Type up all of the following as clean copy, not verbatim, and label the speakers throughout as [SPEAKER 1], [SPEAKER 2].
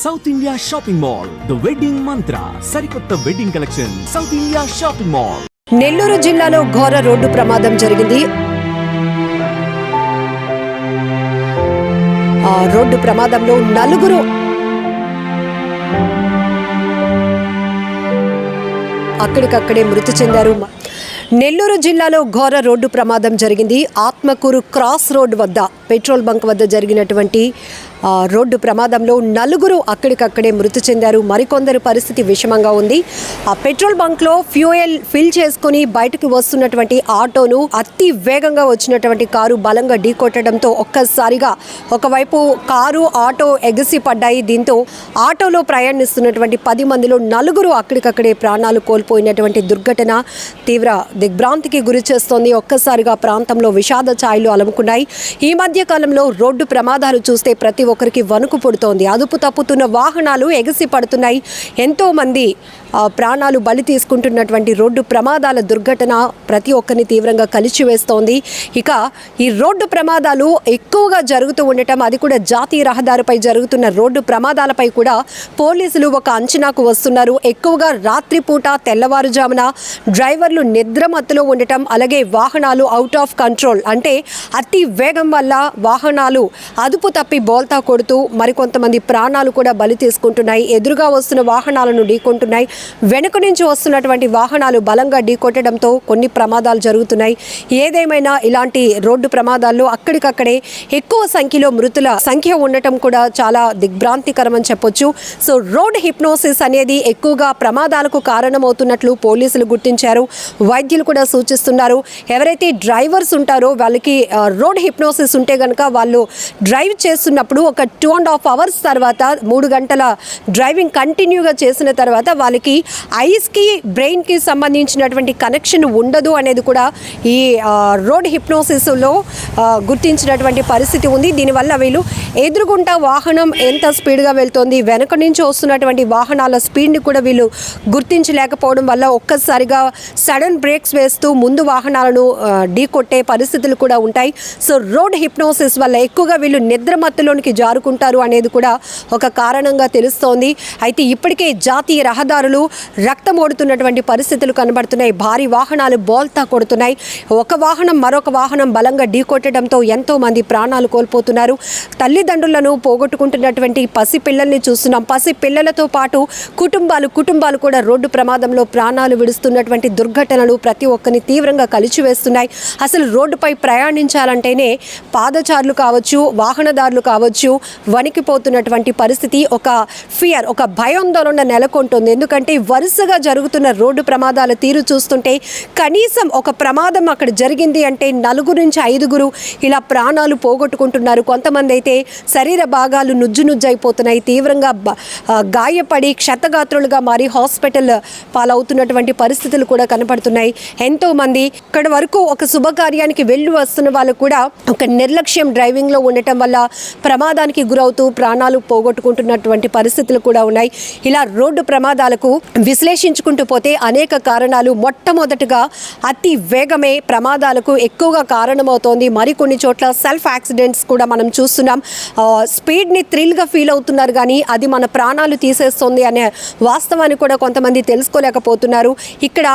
[SPEAKER 1] South India shopping mall, the wedding మంత్ర, సరికొత్త wedding collection, south India shopping mall.
[SPEAKER 2] Nellore జిల్లాలో ఘోర road ప్రమాదం జరిగింది. ఆ రోడ్డు ప్రమాదంలో నలుగురు అక్కడికక్కడే మృతి చెందారు. నెల్లూరు జిల్లాలో ఘోర రోడ్డు ప్రమాదం జరిగింది. ఆత్మకూరు క్రాస్ రోడ్ వద్ద పెట్రోల్ బంక్ వద్ద జరిగినటువంటి రోడ్డు ప్రమాదంలో నలుగురు అక్కడికక్కడే మృతి చెందారు. మరికొందరు పరిస్థితి విషమంగా ఉంది. ఆ పెట్రోల్ బంక్లో ఫ్యూయల్ ఫిల్ చేసుకుని బయటకు వస్తున్నటువంటి ఆటోను అతి వేగంగా వచ్చినటువంటి కారు బలంగా ఢీకొట్టడంతో ఒక్కసారిగా ఒకవైపు కారు ఆటో ఎగసి పడ్డాయి. దీంతో ఆటోలో ప్రయాణిస్తున్నటువంటి 10 మందిలో నలుగురు అక్కడికక్కడే ప్రాణాలు కోల్పోయినటువంటి దుర్ఘటన తీవ్ర దిగ్భ్రాంతికి గురి చేస్తోంది. ఒక్కసారిగా ప్రాంతంలో విషాద ఛాయలు అలముకున్నాయి. ఈ మధ్య కాలంలో రోడ్డు ప్రమాదాలు చూస్తే ప్రతి ఒక్కరికి వణుకు పుడుతోంది. అదుపు తప్పుతున్న వాహనాలు ఎగసి పడుతున్నాయి. ఎంతో మంది ప్రాణాలు బలి తీసుకుంటున్నటువంటి రోడ్డు ప్రమాదాల దుర్ఘటన ప్రతి ఒక్కరిని తీవ్రంగా కలిచివేస్తోంది. ఇక ఈ రోడ్డు ప్రమాదాలు ఎక్కువగా జరుగుతూ ఉండటం, అది కూడా జాతీయ రహదారిపై జరుగుతున్న రోడ్డు ప్రమాదాలపై కూడా పోలీసులు ఒక అంచనాకు వస్తున్నారు. ఎక్కువగా రాత్రిపూట తెల్లవారుజామున డ్రైవర్లు నిద్రమత్తులో ఉండటం, అలాగే వాహనాలు అవుట్ ఆఫ్ కంట్రోల్ అంటే అతి వేగం వల్ల వాహనాలు అదుపు తప్పి బోల్తా కొడుతూ మరికొంతమంది ప్రాణాలు కూడా బలి తీసుకుంటున్నాయి. ఎదురుగా వస్తున్న వాహనాలను ఢీకొంటున్నాయి. వెనుక నుంచి వస్తున్నటువంటి వాహనాలు బలంగా ఢీకొట్టడంతో కొన్ని ప్రమాదాలు జరుగుతున్నాయి. ఏదేమైనా ఇలాంటి రోడ్డు ప్రమాదాల్లో అక్కడికక్కడే ఎక్కువ సంఖ్యలో మృతుల సంఖ్య ఉండటం కూడా చాలా దిగ్భ్రాంతికరమని చెప్పొచ్చు. సో రోడ్ హిప్నోసిస్ అనేది ఎక్కువగా ప్రమాదాలకు కారణమవుతున్నట్లు పోలీసులు గుర్తించారు. వైద్యులు కూడా సూచిస్తున్నారు. ఎవరైతే డ్రైవర్స్ ఉంటారో వాళ్ళకి రోడ్ హిప్నోసిస్ ఉంటే కనుక వాళ్ళు డ్రైవ్ చేస్తున్నప్పుడు ఒక 2.5 hours తర్వాత 3 గంటల డ్రైవింగ్ కంటిన్యూగా చేసిన తర్వాత వాళ్ళకి ఐస్కి బ్రెయిన్కి సంబంధించినటువంటి కనెక్షన్ ఉండదు అనేది కూడా ఈ రోడ్ హిప్నోసిస్లో గుర్తించినటువంటి పరిస్థితి ఉంది. దీనివల్ల వీళ్ళు ఎదురుగుంటా వాహనం ఎంత స్పీడ్గా వెళ్తోంది, వెనక నుంచి వస్తున్నటువంటి వాహనాల స్పీడ్ని కూడా వీళ్ళు గుర్తించలేకపోవడం వల్ల ఒక్కసారిగా సడన్ బ్రేక్స్ వేస్తూ ముందు వాహనాలను ఢీకొట్టే పరిస్థితులు కూడా ఉంటాయి. సో రోడ్ హిప్నోసిస్ వల్ల ఎక్కువగా వీళ్ళు నిద్రమత్తులోనికి జారుకుంటారు అనేది కూడా ఒక కారణంగా తెలుస్తోంది. అయితే ఇప్పటికే జాతీయ రహదారులు రక్తం ఓడుతున్నటువంటి పరిస్థితులు కనబడుతున్నాయి. భారీ వాహనాలు బోల్తా కొడుతున్నాయి. ఒక వాహనం మరొక వాహనం బలంగా ఢీకొట్టడంతో ఎంతో మంది ప్రాణాలు కోల్పోతున్నారు. తల్లిదండ్రులను పోగొట్టుకుంటున్నటువంటి పసిపిల్లల్ని చూస్తున్నాం. పసిపిల్లలతో పాటు కుటుంబాలు కూడా రోడ్డు ప్రమాదంలో ప్రాణాలు విడుస్తున్నటువంటి దుర్ఘటనలు ప్రతి ఒక్కరిని తీవ్రంగా కలిచివేస్తున్నాయి. అసలు రోడ్డుపై ప్రయాణించాలంటేనే పాదచారులు కావచ్చు, వాహనదారులు కావచ్చు, వణికిపోతున్నటువంటి పరిస్థితి, ఒక ఫియర్, ఒక భయాందోళన నెలకొంటుంది. ఎందుకంటే వరుసగా జరుగుతున్న రోడ్డు ప్రమాదాల తీరు చూస్తుంటే కనీసం ఒక ప్రమాదం అక్కడ జరిగింది అంటే 4 నుంచి 5 ఇలా ప్రాణాలు పోగొట్టుకుంటున్నారు. కొంతమంది అయితే శరీర భాగాలు నుజ్జునుజ్జైపోతున్నాయి. తీవ్రంగా గాయపడి క్షతగాత్రులుగా మారి హాస్పిటల్ పాలవుతున్నటువంటి పరిస్థితులు కూడా కనపడుతున్నాయి. ఎంతోమంది ఇక్కడ వరకు ఒక శుభకార్యానికి వెళ్ళి వస్తున్న వాళ్ళు కూడా ఒక నిర్లక్ష్యం డ్రైవింగ్లో ఉండటం వల్ల ప్రమాదానికి గురవుతూ ప్రాణాలు పోగొట్టుకుంటున్నటువంటి పరిస్థితులు కూడా ఉన్నాయి. ఇలా రోడ్డు ప్రమాదాలకు విశ్లేషించుకుంటూ పోతే అనేక కారణాలు. మొట్టమొదటిగా అతి వేగమే ప్రమాదాలకు ఎక్కువగా కారణమవుతోంది. మరికొన్ని చోట్ల సెల్ఫ్ యాక్సిడెంట్స్ కూడా మనం చూస్తున్నాం. స్పీడ్ని థ్రిల్గా ఫీల్ అవుతున్నారు కానీ అది మన ప్రాణాలు తీసేస్తుంది అనే వాస్తవాన్ని కూడా కొంతమంది తెలుసుకోలేకపోతున్నారు. ఇక్కడ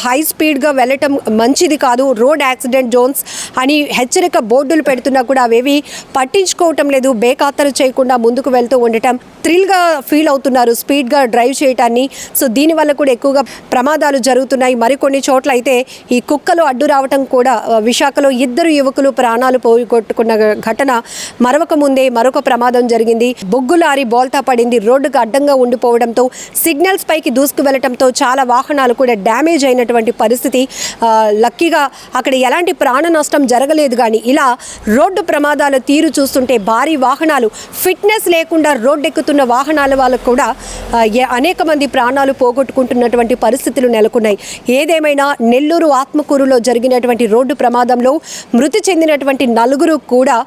[SPEAKER 2] హై స్పీడ్గా వెళ్ళటం మంచిది కాదు, రోడ్ యాక్సిడెంట్ జోన్స్ అని హెచ్చరిక బోర్డులు పెడుతున్నా కూడా అవేవి పట్టించుకోవటం లేదు. బేఖాతరు చేయకుండా ముందుకు వెళ్తూ ఉండటం, థ్రిల్గా ఫీల్ అవుతున్నారు స్పీడ్గా డ్రైవ్ చేయటాన్ని. సో దీనివల్ల కూడా ఎక్కువగా ప్రమాదాలు జరుగుతున్నాయి. మరికొన్ని చోట్ల అయితే ఈ కుక్కలు అడ్డు రావటం కూడా, విశాఖలో 2 యువకులు ప్రాణాలు పోగొట్టుకున్న ఘటన మరొక ముందే మరొక ప్రమాదం జరిగింది. బొగ్గు లారీ బోల్తా పడింది. రోడ్డుకు అడ్డంగా ఉండిపోవడంతో సిగ్నల్స్ పైకి దూసుకు వెళ్లడంతో చాలా వాహనాలు కూడా డ్యామేజ్ అయినటువంటి పరిస్థితి. లక్కీగా అక్కడ ఎలాంటి ప్రాణ నష్టం జరగలేదు. కానీ ఇలా రోడ్డు ప్రమాదాల తీరు చూస్తుంటే భారీ వాహనాలు, ఫిట్నెస్ లేకుండా రోడ్డు ఎక్కుతున్న వాహనాల వాళ్ళకు కూడా అనేక మంది ప్రాణాలు పోగొట్టుకుంటున్నటువంటి పరిస్థితులు నెలకొన్నాయి. ఏదేమైనా నెల్లూరు ఆత్మకూరులో జరిగినటువంటి రోడ్డు ప్రమాదంలో మృతి చెందినటువంటి 4 కూడా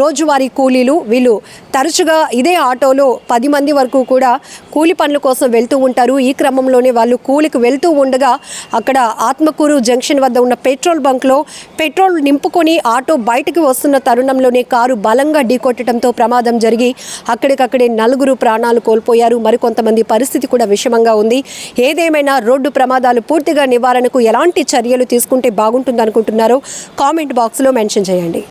[SPEAKER 2] రోజువారీ కూలీలు. వీళ్ళు తరచుగా ఇదే ఆటోలో 10 మంది వరకు కూడా కూలి పనుల కోసం వెళ్తూ ఉంటారు. ఈ క్రమంలోనే వాళ్ళు కూలికి వెళ్తూ ఉండగా అక్కడ ఆత్మకూరు జంక్షన్ వద్ద ఉన్న పెట్రోల్ బంక్లో పెట్రోల్ నింపుకొని ఆటో బయటకు వస్తున్న తరుణంలోనే కారు బలంగా ఢీకొట్టి ఢీకొట్టడంతో ప్రమాదం జరిగి అక్కడికక్కడే 4 ప్రాణాలు కోల్పోయారు. మరికొంతమంది పరిస్థితి కూడా విషమంగా ఉంది. ఏదేమైనా రోడ్డు ప్రమాదాలు పూర్తిగా నివారణకు ఎలాంటి చర్యలు తీసుకుంటే బాగుంటుందనుకుంటున్నారో కామెంట్ బాక్స్లో మెన్షన్ చేయండి.